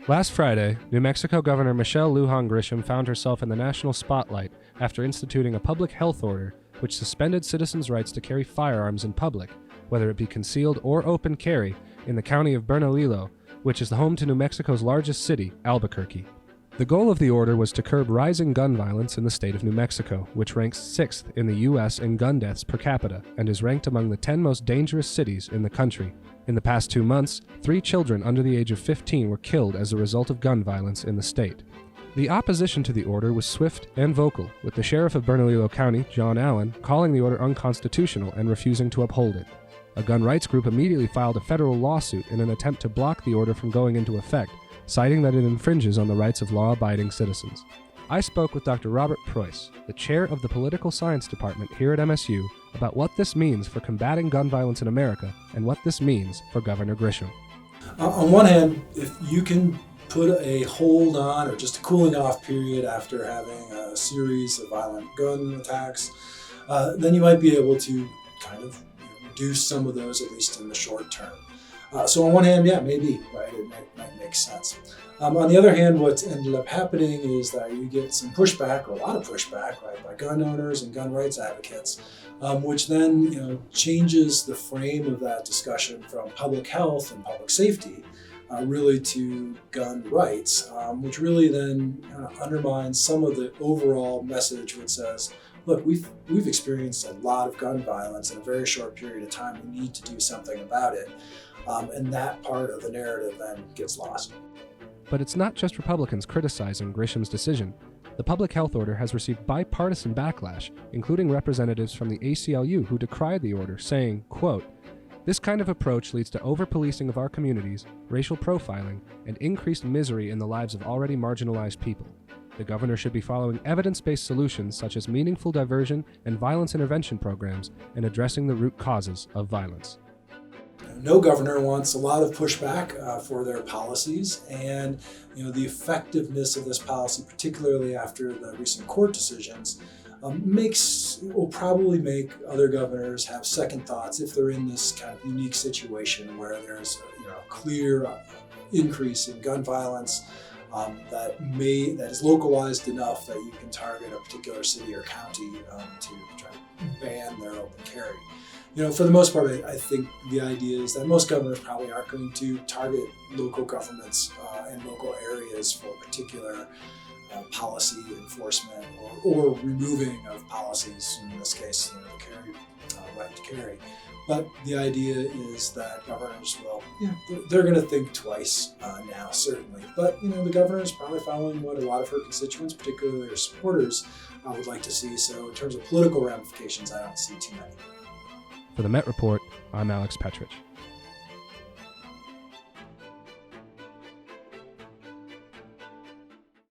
Last Friday, New Mexico Governor Michelle Lujan Grisham found herself in the national spotlight after instituting a public health order which suspended citizens' rights to carry firearms in public, whether it be concealed or open carry, in the county of Bernalillo, which is the home to New Mexico's largest city, Albuquerque. The goal of the order was to curb rising gun violence in the state of New Mexico, which ranks 6th in the U.S. in gun deaths per capita and is ranked among the 10 most dangerous cities in the country. In the past 2 months, 3 children under the age of 15 were killed as a result of gun violence in the state. The opposition to the order was swift and vocal, with the sheriff of Bernalillo County, John Allen, calling the order unconstitutional and refusing to uphold it. A gun rights group immediately filed a federal lawsuit in an attempt to block the order from going into effect, citing that it infringes on the rights of law-abiding citizens. I spoke with Dr. Robert Preuss, the chair of the Political Science Department here at MSU, about what this means for combating gun violence in America and what this means for Governor Grisham. On one hand, if you can put a hold on or just a cooling off period after having a series of violent gun attacks, then you might be able to kind of reduce some of those, at least in the short term. So on one hand, yeah, maybe, right, it might make sense. On the other hand, what's ended up happening is that you get some pushback, or a lot of pushback, right, by gun owners and gun rights advocates, which then changes the frame of that discussion from public health and public safety really to gun rights, which really then kind of undermines some of the overall message which says, look, we've experienced a lot of gun violence in a very short period of time. We need to do something about it. And that part of the narrative then gets lost. But it's not just Republicans criticizing Grisham's decision. The public health order has received bipartisan backlash, including representatives from the ACLU who decried the order, saying, quote, "This kind of approach leads to over-policing of our communities, racial profiling, and increased misery in the lives of already marginalized people. The governor should be following evidence-based solutions such as meaningful diversion and violence intervention programs and addressing the root causes of violence." No governor wants a lot of pushback for their policies, and the effectiveness of this policy, particularly after the recent court decisions, will probably make other governors have second thoughts if they're in this kind of unique situation where there's a clear increase in gun violence that is localized enough that you can target a particular city or county to try to ban their open carry. For the most part, I think the idea is that most governors probably aren't going to target local governments and local areas for particular policy enforcement or removing of policies, in this case, the right to carry. But the idea is that governors they're going to think twice now, certainly. But, the governor is probably following what a lot of her constituents, particularly her supporters, would like to see. So in terms of political ramifications, I don't see too many. For the Met Report, I'm Alex PETRICH.